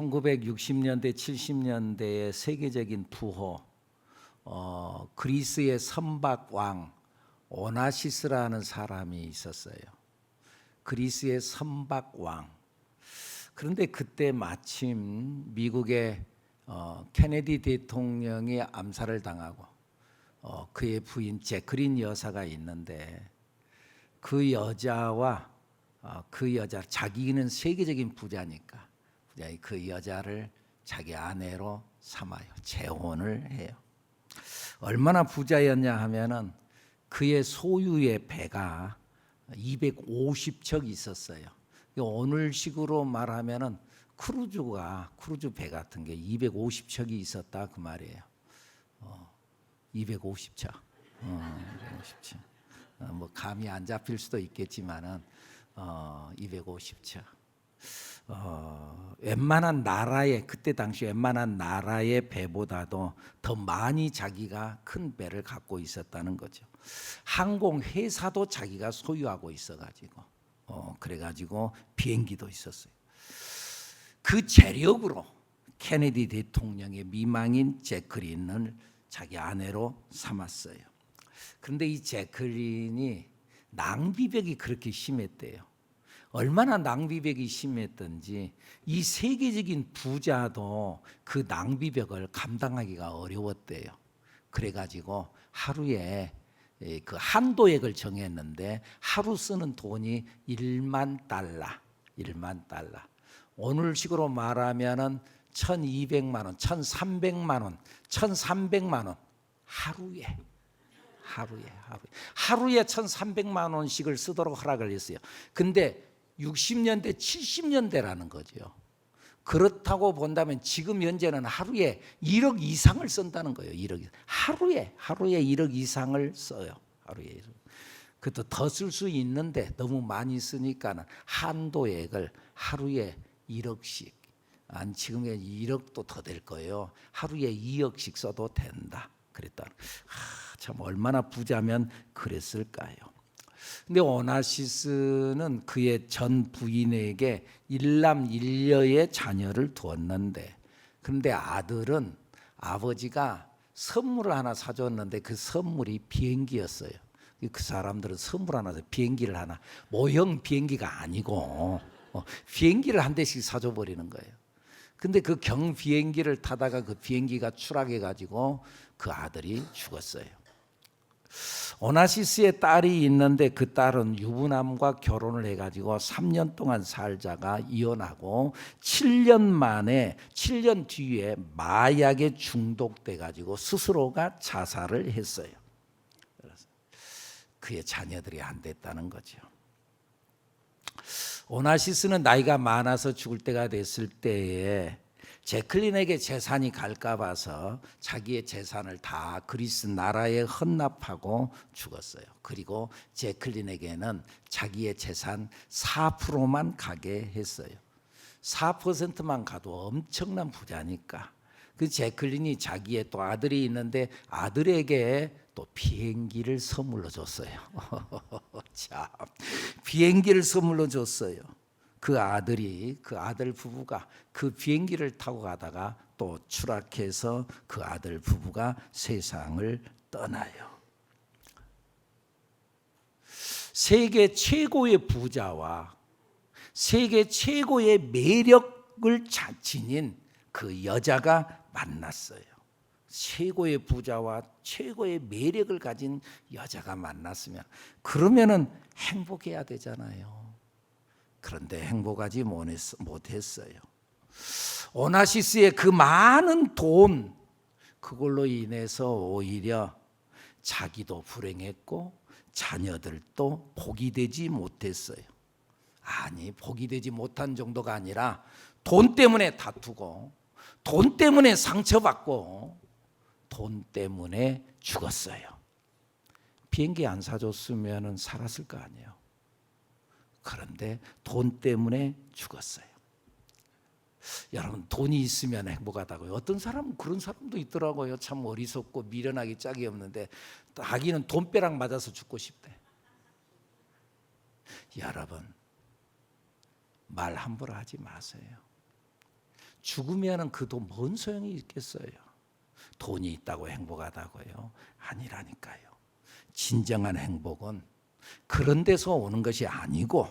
1960년대, 70년대의 세계적인 부호, 그리스의 선박왕 오나시스라는 사람이 있었어요. 그리스의 선박왕. 그런데 그때 마침 미국의 케네디 대통령이 암살을 당하고 그의 부인 제클린 여사가 있는데 그 여자와 그 여자, 자기는 세계적인 부자니까 그 여자를 자기 아내로 삼아요. 재혼을 해요. 얼마나 부자였냐 하면은 그의 소유의 배가 250척 있었어요. 오늘식으로 말하면은 크루즈 배 같은 게 250척이 있었다 그 말이에요. 250척. 250척. 뭐 감이 안 잡힐 수도 있겠지만은 250척. 웬만한 나라의 그때 당시 웬만한 나라의 배보다도 더 많이 자기가 큰 배를 갖고 있었다는 거죠. 항공 회사도 자기가 소유하고 있어가지고 그래가지고 비행기도 있었어요. 그 재력으로 케네디 대통령의 미망인 제클린을 자기 아내로 삼았어요. 그런데 이 제클린이 낭비벽이 그렇게 심했대요. 얼마나 낭비벽이 심했던지 이 세계적인 부자도 그 낭비벽을 감당하기가 어려웠대요. 그래가지고 하루에 그 한도액을 정했는데 하루 쓰는 돈이 1만 달러. 오늘식으로 말하면은 1,200만 원, 1,300만 원, 1,300만 원 하루에 1,300만 원씩을 쓰도록 허락을 했어요. 근데 60년대, 70년대라는 거죠. 그렇다고 본다면 지금 현재는 하루에 1억 이상을 쓴다는 거예요. 1억 하루에 1억 이상을 써요. 하루에. 그것도 더 쓸 수 있는데 너무 많이 쓰니까는 한도액을 하루에 1억씩. 지금에 1억도 더 될 거예요. 하루에 2억씩 써도 된다. 그랬다. 참 얼마나 부자면 그랬을까요? 근데 오나시스는 그의 전 부인에게 일남일녀의 자녀를 두었는데, 그런데 아들은 아버지가 선물을 하나 사줬는데 그 선물이 비행기였어요. 그 사람들은 선물 하나 비행기를 하나, 모형 비행기가 아니고 비행기를 한 대씩 사줘버리는 거예요. 근데 그 경 비행기를 타다가 그 비행기가 추락해가지고 그 아들이 죽었어요. 오나시스의 딸이 있는데 그 딸은 유부남과 결혼을 해가지고 3년 동안 살다가 이혼하고 7년 뒤에 마약에 중독돼가지고 스스로가 자살을 했어요. 그래서 그의 자녀들이 안 됐다는 거죠. 오나시스는 나이가 많아서 죽을 때가 됐을 때에 제클린에게 재산이 갈까 봐서 자기의 재산을 다 그리스 나라에 헌납하고 죽었어요. 그리고 제클린에게는 자기의 재산 4%만 가게 했어요. 4%만 가도 엄청난 부자니까. 그 제클린이 자기의 또 아들이 있는데 아들에게 또 비행기를 선물로 줬어요. 참, 비행기를 선물로 줬어요. 그 아들 부부가 그 비행기를 타고 가다가 또 추락해서 그 아들 부부가 세상을 떠나요. 세계 최고의 부자와 세계 최고의 매력을 지닌 그 여자가 만났어요. 최고의 부자와 최고의 매력을 가진 여자가 만났으면 그러면은 행복해야 되잖아요. 그런데 행복하지 못했어요. 오나시스의 그 많은 돈, 그걸로 인해서 오히려 자기도 불행했고 자녀들도 복이 되지 못했어요. 아니, 복이 되지 못한 정도가 아니라 돈 때문에 다투고 돈 때문에 상처받고 돈 때문에 죽었어요. 비행기 안 사줬으면 살았을 거 아니에요. 그런데 돈 때문에 죽었어요. 여러분, 돈이 있으면 행복하다고요. 어떤 사람은 그런 사람도 있더라고요. 참 어리석고 미련하기 짝이 없는데 자기는 돈벼락 맞아서 죽고 싶대. 여러분, 말 함부로 하지 마세요. 죽으면은 그 돈 뭔 소용이 있겠어요? 돈이 있다고 행복하다고요? 아니라니까요. 진정한 행복은 그런 데서 오는 것이 아니고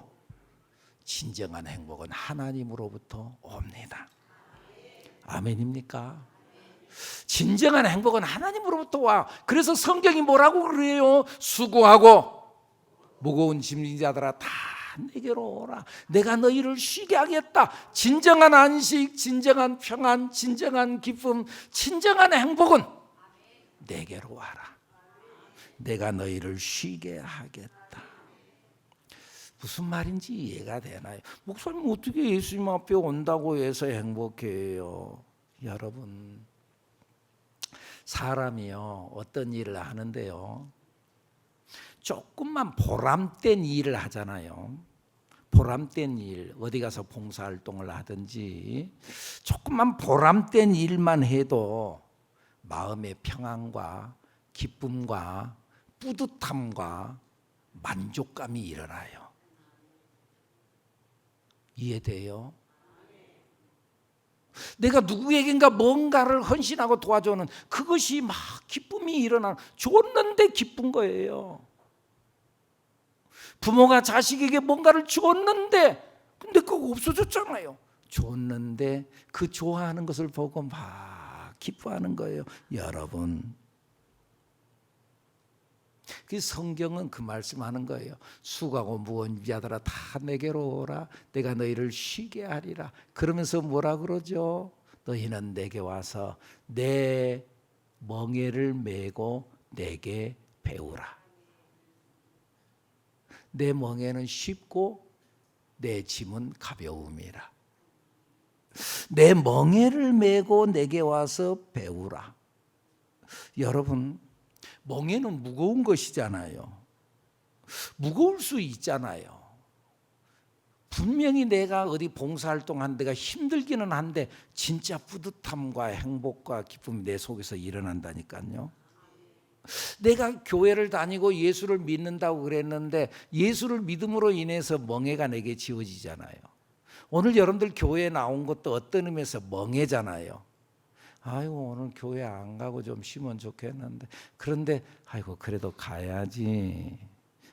진정한 행복은 하나님으로부터 옵니다. 아멘입니까? 진정한 행복은 하나님으로부터 와. 그래서 성경이 뭐라고 그래요? 수고하고 무거운 짐진 자들아 다 내게로 오라. 내가 너희를 쉬게 하겠다. 진정한 안식, 진정한 평안, 진정한 기쁨, 진정한 행복은 내게로 와라. 내가 너희를 쉬게 하겠다. 무슨 말인지 이해가 되나요? 목사님 어떻게 예수님 앞에 온다고 해서 행복해요? 여러분, 사람이요 어떤 일을 하는데요 조금만 보람된 일을 하잖아요. 보람된 일, 어디 가서 봉사활동을 하든지 조금만 보람된 일만 해도 마음의 평안과 기쁨과 뿌듯함과 만족감이 일어나요. 이해돼요? 내가 누구에겐가 뭔가를 헌신하고 도와주는 그것이 막 기쁨이 일어나는, 줬는데 기쁜 거예요. 부모가 자식에게 뭔가를 줬는데 근데 그거 없어졌잖아요. 줬는데 그 좋아하는 것을 보고 막 기뻐하는 거예요. 여러분, 그 성경은 그 말씀하는 거예요. 수고하고 무거운 자들아 다 내게로 오라. 내가 너희를 쉬게 하리라. 그러면서 뭐라 그러죠? 너희는 내게 와서 내 멍에를 메고 내게 배우라. 내 멍에는 쉽고 내 짐은 가벼움이라. 내 멍에를 메고 내게 와서 배우라. 여러분, 멍에는 무거운 것이잖아요. 무거울 수 있잖아요. 분명히 내가 어디 봉사활동한 데가 힘들기는 한데 진짜 뿌듯함과 행복과 기쁨이 내 속에서 일어난다니까요. 내가 교회를 다니고 예수를 믿는다고 그랬는데 예수를 믿음으로 인해서 멍에가 내게 지워지잖아요. 오늘 여러분들 교회에 나온 것도 어떤 의미에서 멍에잖아요. 아이고 오늘 교회 안 가고 좀 쉬면 좋겠는데, 그런데 아이고 그래도 가야지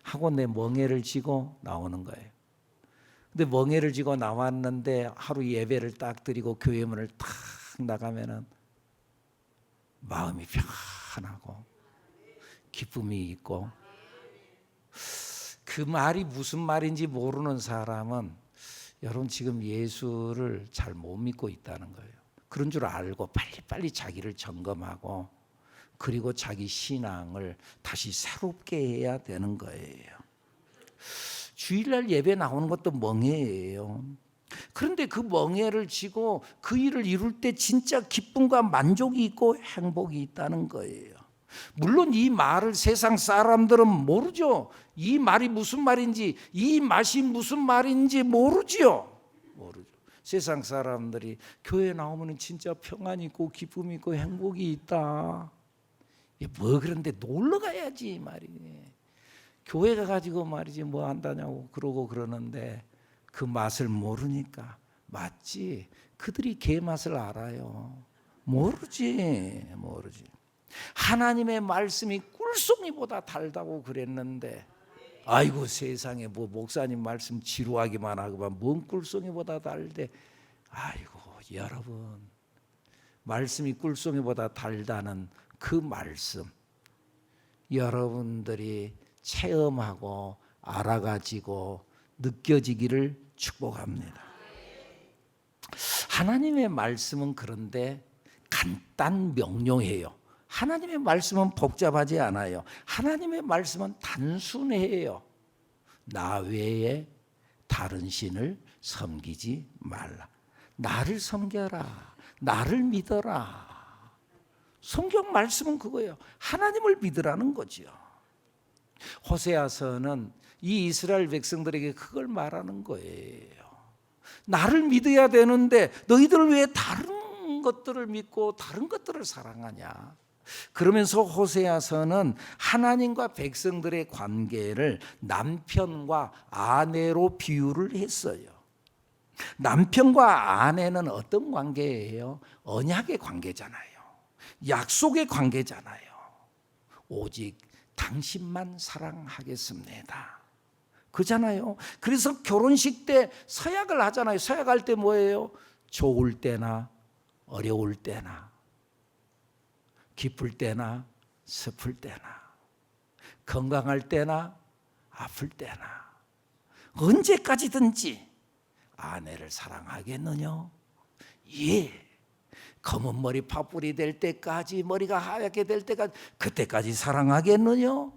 하고 내 멍에를 지고 나오는 거예요. 근데 멍에를 지고 나왔는데 하루 예배를 딱 드리고 교회 문을 탁 나가면은 마음이 평안하고 기쁨이 있고, 그 말이 무슨 말인지 모르는 사람은 여러분 지금 예수를 잘 못 믿고 있다는 거예요. 그런 줄 알고 빨리빨리 자기를 점검하고 그리고 자기 신앙을 다시 새롭게 해야 되는 거예요. 주일날 예배 나오는 것도 멍해예요. 그런데 그 멍해를 지고 그 일을 이룰 때 진짜 기쁨과 만족이 있고 행복이 있다는 거예요. 물론 이 말을 세상 사람들은 모르죠. 이 말이 무슨 말인지, 이 맛이 무슨 말인지 모르지요. 모르죠. 세상 사람들이 교회 나오면 진짜 평안이 있고 기쁨이 있고 행복이 있다. 뭐 그런데 놀러 가야지 말이네. 교회 가가지고 말이지 뭐 한다냐고 그러고 그러는데 그 맛을 모르니까. 맞지? 그들이 개 맛을 알아요. 모르지. 하나님의 말씀이 꿀송이보다 달다고 그랬는데 아이고 세상에 뭐 목사님 말씀 지루하기만 하고만 뭔 꿀송이보다 달대. 아이고 여러분, 말씀이 꿀송이보다 달다는 그 말씀 여러분들이 체험하고 알아가지고 느껴지기를 축복합니다. 하나님의 말씀은 그런데 간단 명료해요. 하나님의 말씀은 복잡하지 않아요. 하나님의 말씀은 단순해요. 나 외에 다른 신을 섬기지 말라. 나를 섬겨라. 나를 믿어라. 성경 말씀은 그거예요. 하나님을 믿으라는 거죠. 호세아서는 이 이스라엘 백성들에게 그걸 말하는 거예요. 나를 믿어야 되는데 너희들 왜 다른 것들을 믿고 다른 것들을 사랑하냐. 그러면서 호세아서는 하나님과 백성들의 관계를 남편과 아내로 비유를 했어요. 남편과 아내는 어떤 관계예요? 언약의 관계잖아요. 약속의 관계잖아요. 오직 당신만 사랑하겠습니다. 그잖아요. 그래서 결혼식 때 서약을 하잖아요. 서약할 때 뭐예요? 좋을 때나 어려울 때나 기쁠 때나 슬플 때나 건강할 때나 아플 때나 언제까지든지 아내를 사랑하겠느냐? 예. 검은 머리 파뿌리 될 때까지, 머리가 하얗게 될 때까지, 그때까지 사랑하겠느냐?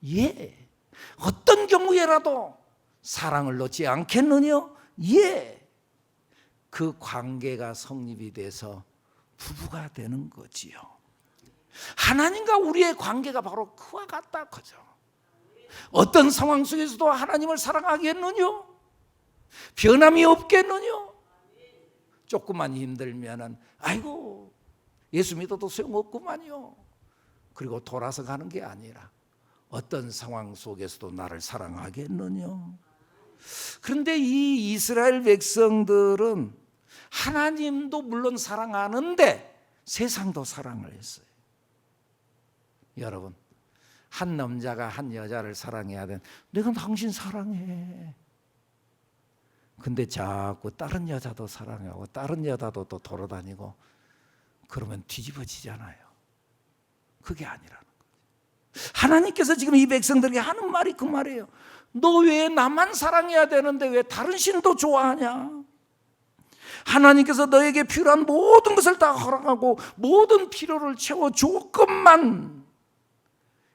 예. 어떤 경우에라도 사랑을 놓지 않겠느냐? 예. 그 관계가 성립이 돼서 부부가 되는 거지요. 하나님과 우리의 관계가 바로 그와 같다 그죠. 어떤 상황 속에서도 하나님을 사랑하겠느냐? 변함이 없겠느냐? 조금만 힘들면은 아이고 예수 믿어도 소용없구만요. 그리고 돌아서 가는 게 아니라 어떤 상황 속에서도 나를 사랑하겠느냐? 그런데 이 이스라엘 백성들은 하나님도 물론 사랑하는데 세상도 사랑을 했어요. 여러분, 한 남자가 한 여자를 사랑해야 돼. 내가 당신 사랑해. 근데 자꾸 다른 여자도 사랑하고 다른 여자도 또 돌아다니고 그러면 뒤집어지잖아요. 그게 아니라는 거죠. 하나님께서 지금 이 백성들에게 하는 말이 그 말이에요. 너 왜 나만 사랑해야 되는데 왜 다른 신도 좋아하냐? 하나님께서 너에게 필요한 모든 것을 다 허락하고 모든 필요를 채워줄 것만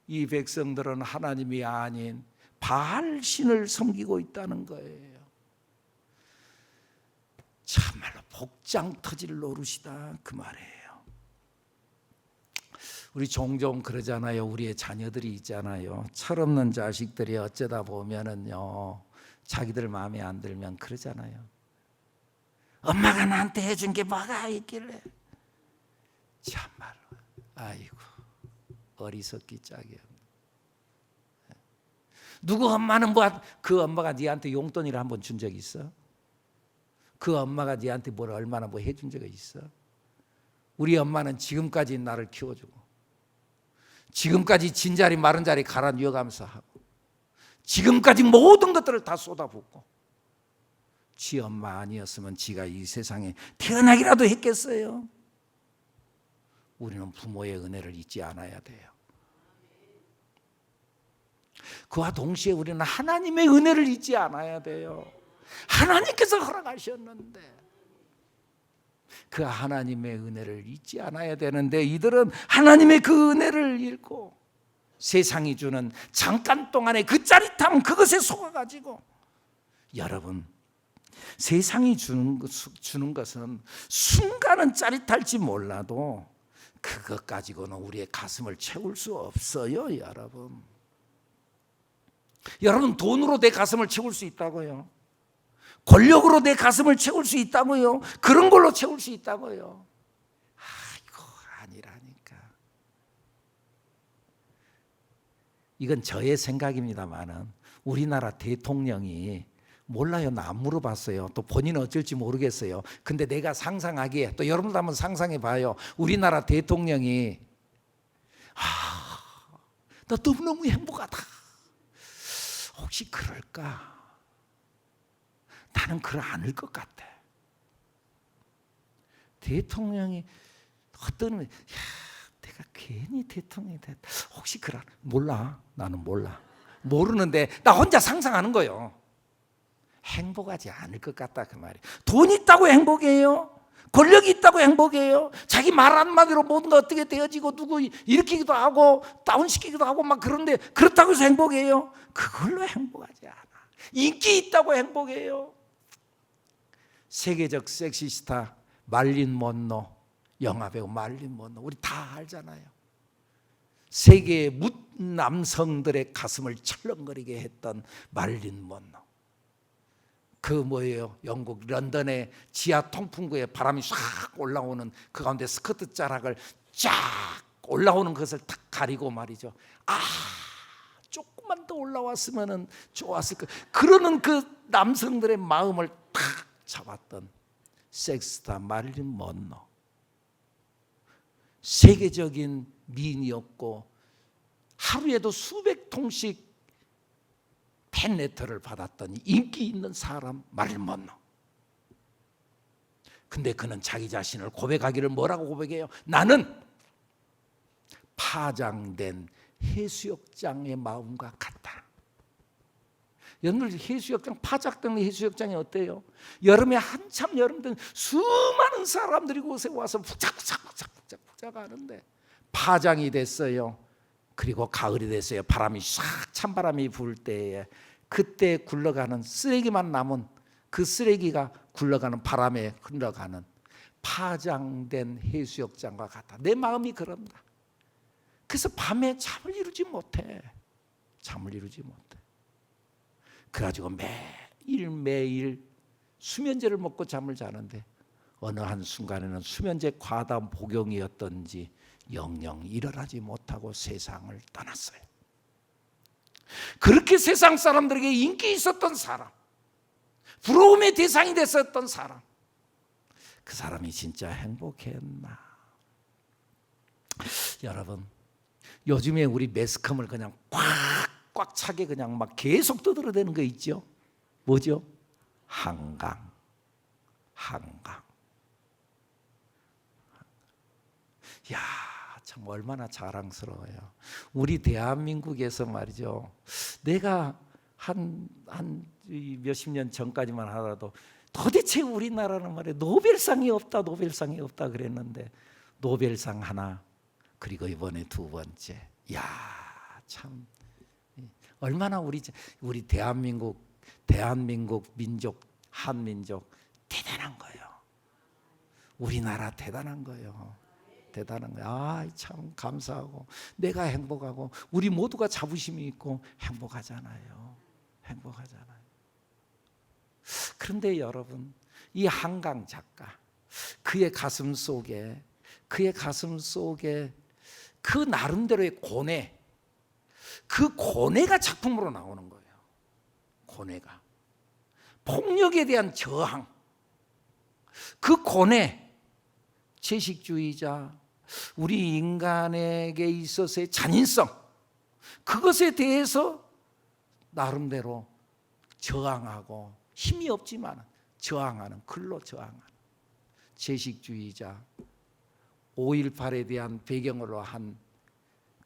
이 백성들은 하나님이 아닌 바알 신을 섬기고 있다는 거예요. 참말로 복장 터질 노릇이다 그 말이에요. 우리 종종 그러잖아요. 우리의 자녀들이 있잖아요. 철없는 자식들이 어쩌다 보면은요 자기들 마음에 안 들면 그러잖아요. 엄마가 나한테 해준 게 뭐가 있길래. 참말로 아이고 어리석기 짝이야. 누구 엄마는 뭐 그 엄마가 네한테 용돈이를 한번 준 적 있어? 그 엄마가 네한테 뭘 얼마나 뭐 해준 적이 있어? 우리 엄마는 지금까지 나를 키워주고 지금까지 진자리 마른 자리 갈아 누워가면서 하고 지금까지 모든 것들을 다 쏟아붓고 지 엄마 아니었으면 지가 이 세상에 태어나기라도 했겠어요? 우리는 부모의 은혜를 잊지 않아야 돼요. 그와 동시에 우리는 하나님의 은혜를 잊지 않아야 돼요. 하나님께서 허락하셨는데 그 하나님의 은혜를 잊지 않아야 되는데 이들은 하나님의 그 은혜를 잃고 세상이 주는 잠깐 동안의 그 짜릿함 그것에 속아가지고 여러분 세상이 주는 것은 순간은 짜릿할지 몰라도 그것 가지고는 우리의 가슴을 채울 수 없어요. 여러분 돈으로 내 가슴을 채울 수 있다고요. 권력으로 내 가슴을 채울 수 있다고요. 그런 걸로 채울 수 있다고요. 이거 아니라니까. 이건 저의 생각입니다만은 우리나라 대통령이 몰라요. 나 안 물어봤어요. 또 본인은 어쩔지 모르겠어요. 근데 내가 상상하기에 또 여러분도 한번 상상해 봐요. 우리나라 대통령이 나 너무너무 행복하다. 혹시 그럴까? 나는 그러 않을 것 같아. 대통령이 어떤 내가 괜히 대통령이 됐다. 혹시 그러 몰라. 나는 몰라. 모르는데 나 혼자 상상하는 거예요. 행복하지 않을 것 같다 그 말이에요. 돈 있다고 행복해요? 권력이 있다고 행복해요? 자기 말 한마디로 모든 거 어떻게 되어지고 누구 일으키기도 하고 다운시키기도 하고 막 그런데 그렇다고 해서 행복해요? 그걸로 행복하지 않아. 인기 있다고 행복해요? 세계적 섹시스타 말린 먼로, 영화배우 말린 먼로 우리 다 알잖아요. 세계의 묻 남성들의 가슴을 철렁거리게 했던 말린 먼로. 그 뭐예요? 영국 런던의 지하 통풍구에 바람이 싹 올라오는 그 가운데 스커트 자락을 쫙 올라오는 것을 탁 가리고 말이죠. 조금만 더 올라왔으면 좋았을 거. 그러는 그 남성들의 마음을 탁 잡았던 섹스타 마릴린 먼로, 세계적인 미인이었고 하루에도 수백 통씩 팬레터를 받았던 인기 있는 사람 마릴린 먼로. 근데 그는 자기 자신을 고백하기를 뭐라고 고백해요? 나는 파장된 해수욕장의 마음과 같다. 여러분들 해수욕장, 파장된 해수욕장이 어때요? 여름에 한참 여름들 수많은 사람들이 그곳에 와서 북적북적 하는데 파장이 됐어요. 그리고 가을이 됐어요. 바람이 싹 찬바람이 불 때에 그때 굴러가는 쓰레기만 남은 그 쓰레기가 굴러가는 바람에 흘러가는 파장된 해수욕장과 같아. 내 마음이 그런다. 그래서 밤에 잠을 이루지 못해. 그래가지고 매일 수면제를 먹고 잠을 자는데 어느 한순간에는 수면제 과다 복용이었던지 영영 일어나지 못하고 세상을 떠났어요. 그렇게 세상 사람들에게 인기 있었던 사람, 부러움의 대상이 됐었던 사람, 그 사람이 진짜 행복했나? 여러분, 요즘에 우리 매스컴을 그냥 꽉 차게 그냥 막 계속 떠들어대는 거 있죠? 뭐죠? 한강. 야, 참 얼마나 자랑스러워요. 우리 대한민국에서 말이죠. 내가 한 몇십 년 전까지만 하더라도 도대체 우리나라는 말이야 노벨상이 없다 그랬는데 노벨상 하나, 그리고 이번에 두 번째. 야, 참 얼마나 우리 대한민국 민족, 한민족 대단한 거예요. 우리나라 대단한 거예요. 아, 참 감사하고 내가 행복하고 우리 모두가 자부심이 있고 행복하잖아요. 그런데 여러분, 이 한강 작가, 그의 가슴 속에 그 나름대로의 고뇌, 그 고뇌가 작품으로 나오는 거예요. 고뇌가, 폭력에 대한 저항, 그 고뇌, 채식주의자, 우리 인간에게 있어서의 잔인성, 그것에 대해서 나름대로 저항하고 힘이 없지만 저항하는, 글로 저항하는 채식주의자, 5.18에 대한 배경으로 한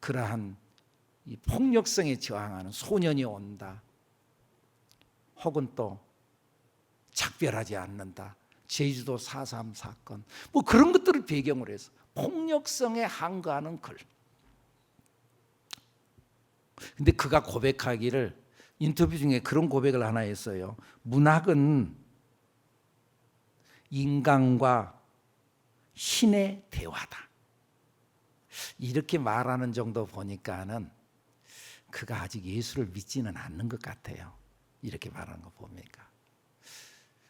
그러한 이 폭력성에 저항하는 소년이 온다, 혹은 또 작별하지 않는다, 제주도 4.3 사건, 뭐 그런 것들을 배경으로 해서 폭력성에 항거하는 글. 근데 그가 고백하기를, 인터뷰 중에 그런 고백을 하나 했어요. 문학은 인간과 신의 대화다. 이렇게 말하는 정도 보니까는 그가 아직 예수를 믿지는 않는 것 같아요. 이렇게 말하는 거 보니까.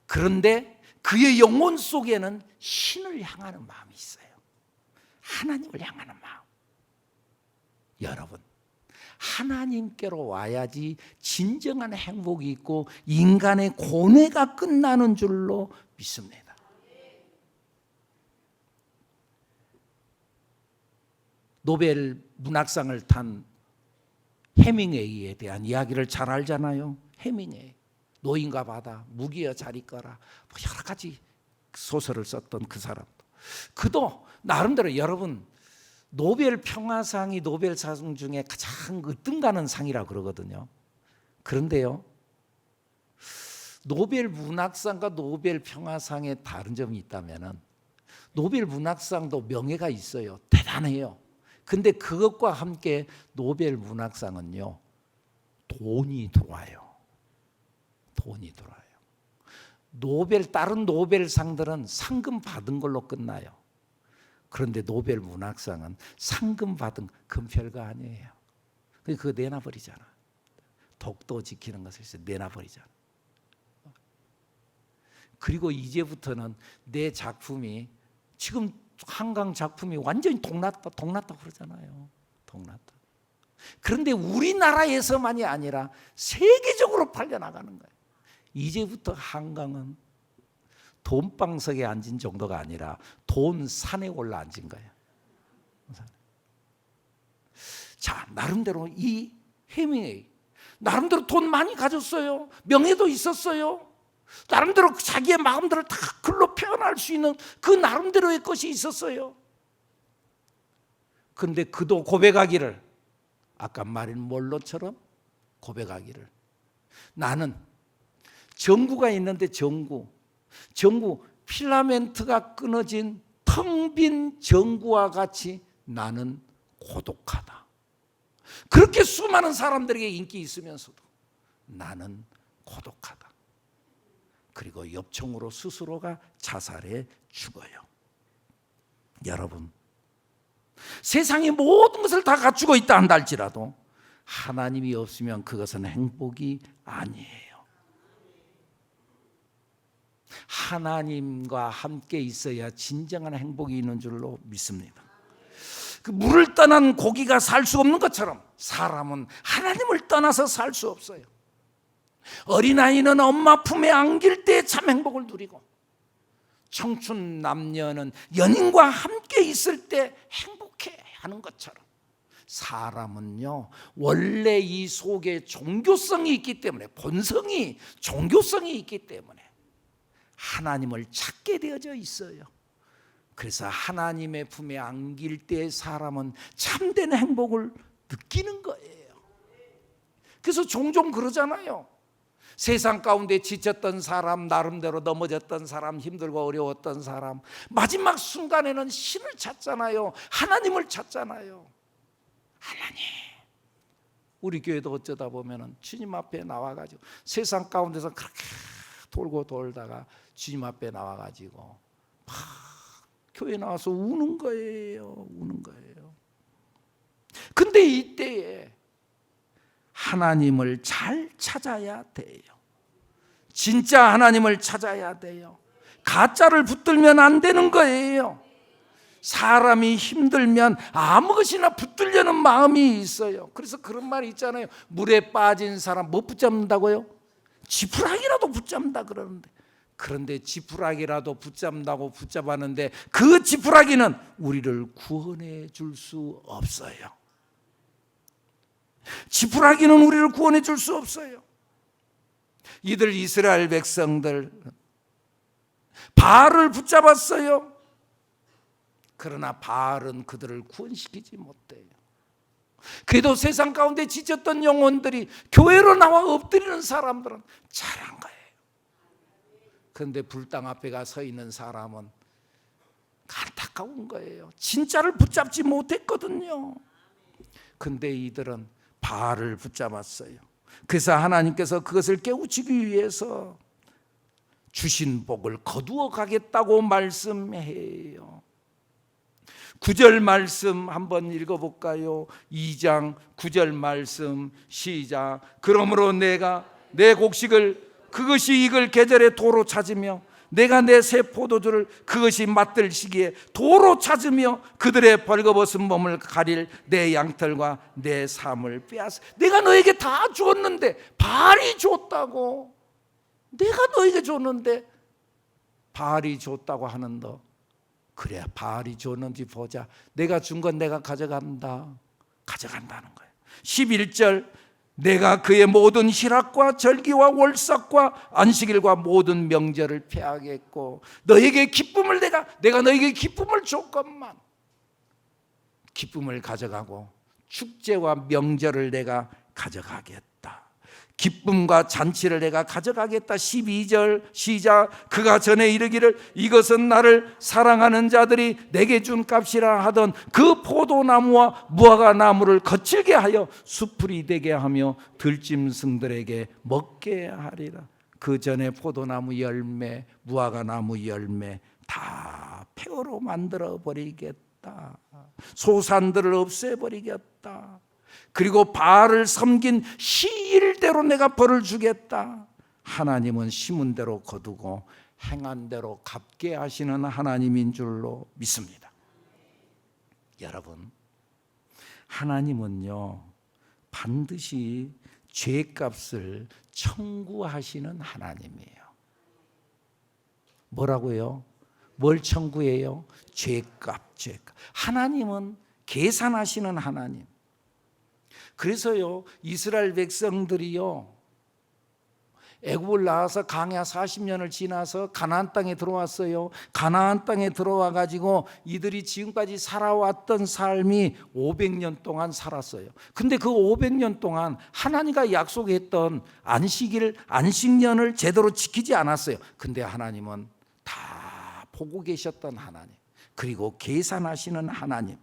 그런데 그의 영혼 속에는 신을 향하는 마음이 있어요. 하나님을 향하는 마음. 여러분, 하나님께로 와야지 진정한 행복이 있고 인간의 고뇌가 끝나는 줄로 믿습니다. 노벨 문학상을 탄 해밍웨이에 대한 이야기를 잘 알잖아요. 해밍웨이, 노인과 바다, 무기여 잘 있거라, 뭐 여러 가지 소설을 썼던 그 사람도, 그도 나름대로, 여러분, 노벨 평화상이 노벨상 중에 가장 으뜸가는 상이라고 그러거든요. 그런데요, 노벨 문학상과 노벨 평화상에 다른 점이 있다면은, 노벨 문학상도 명예가 있어요. 대단해요. 근데 그것과 함께 노벨 문학상은요, 돈이 들어와요. 다른 노벨상들은 상금 받은 걸로 끝나요. 그런데 노벨 문학상은 상금 받은 건 별거 아니에요. 그거 내놔버리잖아. 독도 지키는 것을 내놔버리잖아. 그리고 이제부터는 내 작품이, 지금 한강 작품이 완전히 동났다 그러잖아요. 동났다. 그런데 우리나라에서만이 아니라 세계적으로 팔려나가는 거예요. 이제부터 한강은 돈방석에 앉은 정도가 아니라 돈 산에 올라 앉은 거예요. 자, 나름대로 이 해밍웨이 나름대로 돈 많이 가졌어요. 명예도 있었어요. 나름대로 자기의 마음대로 다 글로 표현할 수 있는 그 나름대로의 것이 있었어요. 그런데 그도 고백하기를, 아까 말한 몰로처럼 고백하기를, 나는 전구가 있는데 전구 필라멘트가 끊어진 텅 빈 전구와 같이 나는 고독하다. 그렇게 수많은 사람들에게 인기 있으면서도 나는 고독하다. 그리고 엽총으로 스스로가 자살해 죽어요. 여러분, 세상의 모든 것을 다 갖추고 있다 한다 할지라도 하나님이 없으면 그것은 행복이 아니에요. 하나님과 함께 있어야 진정한 행복이 있는 줄로 믿습니다. 그 물을 떠난 고기가 살 수 없는 것처럼 사람은 하나님을 떠나서 살 수 없어요. 어린아이는 엄마 품에 안길 때 참 행복을 누리고, 청춘 남녀는 연인과 함께 있을 때 행복해 하는 것처럼, 사람은요 원래 이 속에 종교성이 있기 때문에, 본성이 종교성이 있기 때문에 하나님을 찾게 되어져 있어요. 그래서 하나님의 품에 안길 때 사람은 참된 행복을 느끼는 거예요. 그래서 종종 그러잖아요. 세상 가운데 지쳤던 사람, 나름대로 넘어졌던 사람, 힘들고 어려웠던 사람, 마지막 순간에는 신을 찾잖아요. 하나님을 찾잖아요. 하나님, 우리 교회도 어쩌다 보면은 주님 앞에 나와가지고 세상 가운데서 그렇게 돌고 돌다가 주님 앞에 나와가지고 막 교회 나와서 우는 거예요. 우는 거예요. 근데 이때에 하나님을 잘 찾아야 돼요. 진짜 하나님을 찾아야 돼요. 가짜를 붙들면 안 되는 거예요. 사람이 힘들면 아무 것이나 붙들려는 마음이 있어요. 그래서 그런 말이 있잖아요. 물에 빠진 사람 못 붙잡는다고요? 지푸라기라도 붙잡는다 그러는데, 그런데 지푸라기라도 붙잡는다고 붙잡았는데 그 지푸라기는 우리를 구원해 줄 수 없어요. 지푸라기는 우리를 구원해 줄 수 없어요. 이들 이스라엘 백성들 바알을 붙잡았어요. 그러나 바알은 그들을 구원시키지 못해요. 그래도 세상 가운데 지쳤던 영혼들이 교회로 나와 엎드리는 사람들은 잘한 거예요. 그런데 불당 앞에 가 서 있는 사람은 안타까운 거예요. 진짜를 붙잡지 못했거든요. 근데 이들은 바알을 붙잡았어요. 그래서 하나님께서 그것을 깨우치기 위해서 주신 복을 거두어 가겠다고 말씀해요. 9절 말씀 한번 읽어볼까요? 2장 9절 말씀 시작. 그러므로 내가 내 곡식을 그것이 익을 계절에 도로 찾으며 내가 내 새 포도주를 그것이 맞들 시기에 도로 찾으며 그들의 벌거벗은 몸을 가릴 내 양털과 내 삶을 빼앗아. 내가 너에게 다 주었는데, 바알이 줬다고. 내가 너에게 줬는데 바알이 줬다고 하는 너, 그래 바알이 줬는지 보자. 내가 준 건 내가 가져간다. 가져간다는 거예요. 11절 내가 그의 모든 희락과 절기와 월삭과 안식일과 모든 명절을 폐하겠고 너에게 기쁨을 내가 너에게 기쁨을 줬건만 기쁨을 가져가고 축제와 명절을 내가 가져가겠다. 기쁨과 잔치를 내가 가져가겠다. 12절 시작. 그가 전에 이르기를 이것은 나를 사랑하는 자들이 내게 준 값이라 하던 그 포도나무와 무화과 나무를 거칠게 하여 수풀이 되게 하며 들짐승들에게 먹게 하리라. 그 전에 포도나무 열매, 무화과 나무 열매 다 폐허로 만들어 버리겠다. 소산들을 없애버리겠다. 그리고 바알을 섬긴 시일대로 내가 벌을 주겠다. 하나님은 심은 대로 거두고 행한 대로 갚게 하시는 하나님인 줄로 믿습니다. 여러분, 하나님은요 반드시 죄값을 청구하시는 하나님이에요. 뭐라고요? 뭘 청구해요? 죄값. 하나님은 계산하시는 하나님. 그래서요, 이스라엘 백성들이요, 애굽을 나와서 광야 40년을 지나서 가나안 땅에 들어왔어요. 가나안 땅에 들어와 가지고 이들이 지금까지 살아왔던 삶이 500년 동안 살았어요. 근데 그 500년 동안 하나님과 약속했던 안식년을 제대로 지키지 않았어요. 근데 하나님은 다 보고 계셨던 하나님, 그리고 계산하시는 하나님.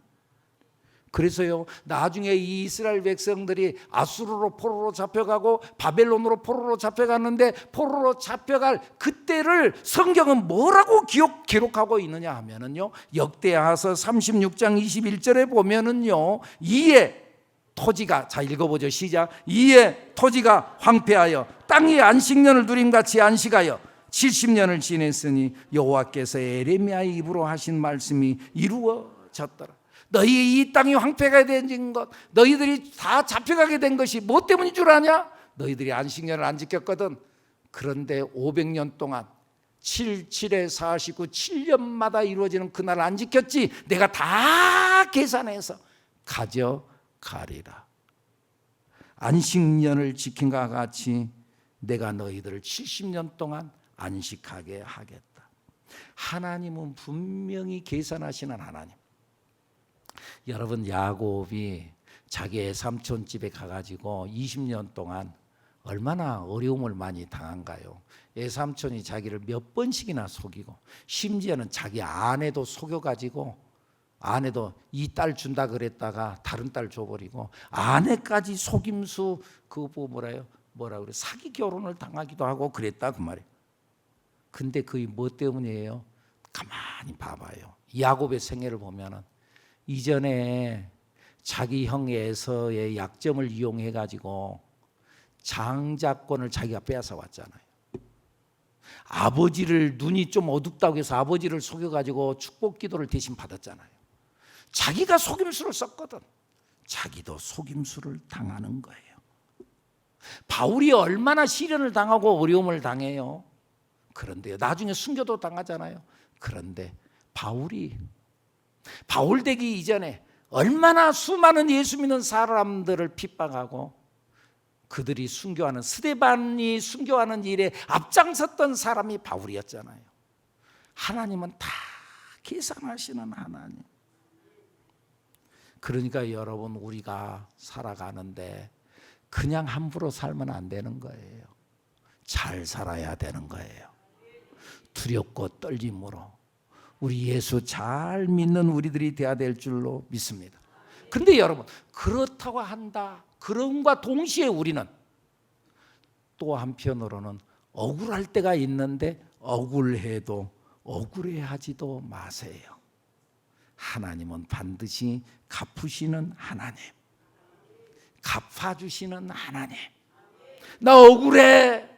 그래서요, 나중에 이 이스라엘 백성들이 아수르로 포로로 잡혀가고 바벨론으로 포로로 잡혀갔는데, 포로로 잡혀갈 그때를 성경은 뭐라고 기록하고 있느냐 하면은요, 역대하서 36장 21절에 보면은요, 이에 토지가, 자 읽어보죠, 시작. 이에 토지가 황폐하여 땅이 안식년을 누림같이 안식하여 70년을 지냈으니 여호와께서 에레미야의 입으로 하신 말씀이 이루어졌더라. 너희 이 땅이 황폐가 된 것, 너희들이 다 잡혀가게 된 것이 뭐 때문인 줄 아냐? 너희들이 안식년을 안 지켰거든. 그런데 500년 동안 7에 49, 7년마다 이루어지는 그날 안 지켰지. 내가 다 계산해서 가져가리라. 안식년을 지킨 것과 같이 내가 너희들을 70년 동안 안식하게 하겠다. 하나님은 분명히 계산하시는 하나님. 여러분, 야곱이 자기의 삼촌 집에 가가지고 20년 동안 얼마나 어려움을 많이 당한가요? 애삼촌이 자기를 몇 번씩이나 속이고, 심지어는 자기 아내도 속여가지고, 아내도 이 딸 준다 그랬다가 다른 딸 줘버리고, 아내까지 속임수 뭐라 그래, 사기 결혼을 당하기도 하고 그랬다 그 말이에요. 근데 그게 뭐 때문이에요? 가만히 봐봐요. 야곱의 생애를 보면은 이전에 자기 형 에서의 약점을 이용해 가지고 장자권을 자기가 빼앗아 왔잖아요. 아버지를, 눈이 좀 어둡다고 해서 아버지를 속여 가지고 축복 기도를 대신 받았잖아요. 자기가 속임수를 썼거든. 자기도 속임수를 당하는 거예요. 바울이 얼마나 시련을 당하고 어려움을 당해요. 그런데 나중에 순교도 당하잖아요. 그런데 바울 되기 이전에 얼마나 수많은 예수 믿는 사람들을 핍박하고, 그들이 순교하는, 스데반이 순교하는 일에 앞장섰던 사람이 바울이었잖아요. 하나님은 다 계산하시는 하나님. 그러니까 여러분, 우리가 살아가는데 그냥 함부로 살면 안 되는 거예요. 잘 살아야 되는 거예요. 두렵고 떨림으로 우리 예수 잘 믿는 우리들이 되어야 될 줄로 믿습니다. 근데 여러분, 그렇다고 한다, 그런과 동시에 우리는 또 한편으로는 억울할 때가 있는데, 억울해도 억울해하지도 마세요. 하나님은 반드시 갚으시는 하나님, 갚아주시는 하나님. 나 억울해,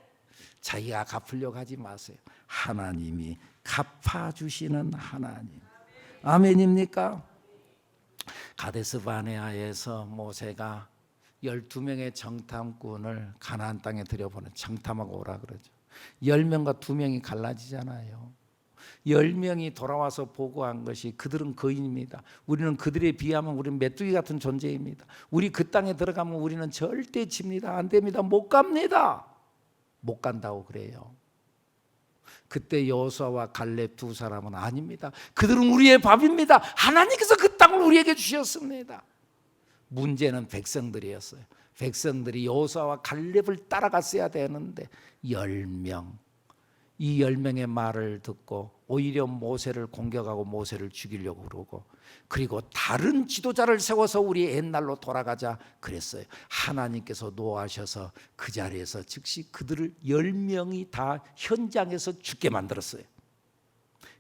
자기가 갚으려고 하지 마세요. 하나님이 갚아주시는 하나님. 아멘입니까? 가데스 바네아에서 모세가 12명의 정탐꾼을 가나안 땅에 들여보내 정탐하고 오라 그러죠. 10명과 2명이 갈라지잖아요. 10명이 돌아와서 보고한 것이, 그들은 거인입니다. 우리는 그들에 비하면 우리는 메뚜기 같은 존재입니다. 우리 그 땅에 들어가면 우리는 절대 집니다. 안 됩니다. 못 갑니다. 못 간다고 그래요. 그때 여호수아와 갈렙 두 사람은 아닙니다. 그들은 우리의 밥입니다. 하나님께서 그 땅을 우리에게 주셨습니다. 문제는 백성들이었어요. 백성들이 여호수아와 갈렙을 따라갔어야 되는데 10명, 이 10명의 말을 듣고 오히려 모세를 공격하고 모세를 죽이려고 그러고, 그리고 다른 지도자를 세워서 우리 옛날로 돌아가자 그랬어요. 하나님께서 노하셔서 그 자리에서 즉시 그들을 10명이 다 현장에서 죽게 만들었어요.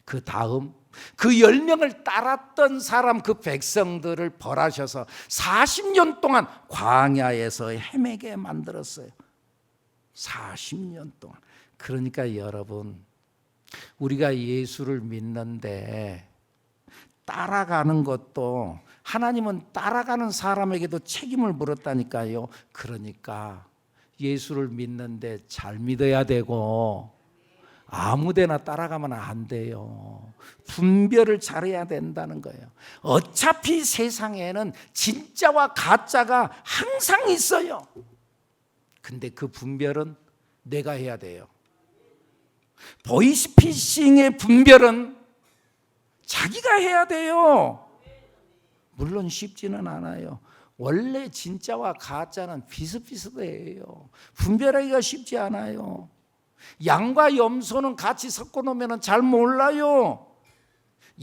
그 다음 그 10명을 따랐던 사람, 그 백성들을 벌하셔서 40년 동안 광야에서 헤매게 만들었어요. 40년 동안. 그러니까 여러분, 우리가 예수를 믿는데 따라가는 것도, 하나님은 따라가는 사람에게도 책임을 물었다니까요. 그러니까 예수를 믿는데 잘 믿어야 되고, 아무데나 따라가면 안 돼요. 분별을 잘해야 된다는 거예요. 어차피 세상에는 진짜와 가짜가 항상 있어요. 근데 그 분별은 내가 해야 돼요. 보이스피싱의 분별은 자기가 해야 돼요. 물론 쉽지는 않아요. 원래 진짜와 가짜는 비슷비슷해요. 분별하기가 쉽지 않아요. 양과 염소는 같이 섞어 놓으면 잘 몰라요.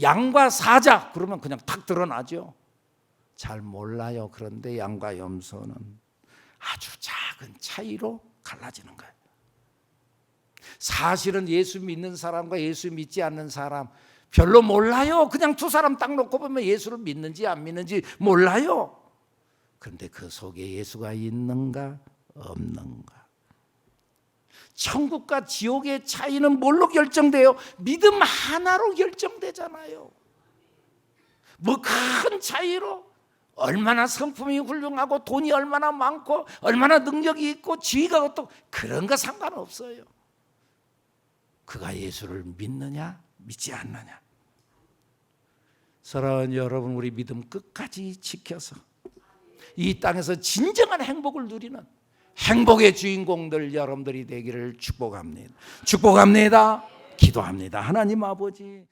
양과 사자 그러면 그냥 탁 드러나죠. 잘 몰라요. 그런데 양과 염소는 아주 작은 차이로 갈라지는 거예요. 사실은 예수 믿는 사람과 예수 믿지 않는 사람 별로 몰라요. 그냥 두 사람 딱 놓고 보면 예수를 믿는지 안 믿는지 몰라요. 그런데 그 속에 예수가 있는가 없는가. 천국과 지옥의 차이는 뭘로 결정돼요? 믿음 하나로 결정되잖아요. 뭐 큰 차이로 얼마나 성품이 훌륭하고 돈이 얼마나 많고 얼마나 능력이 있고 지위가 어떻고 그런 거 상관없어요. 그가 예수를 믿느냐 믿지 않느냐. 사랑하는 여러분, 우리 믿음 끝까지 지켜서 이 땅에서 진정한 행복을 누리는 행복의 주인공들 여러분들이 되기를 축복합니다. 축복합니다. 기도합니다. 하나님 아버지.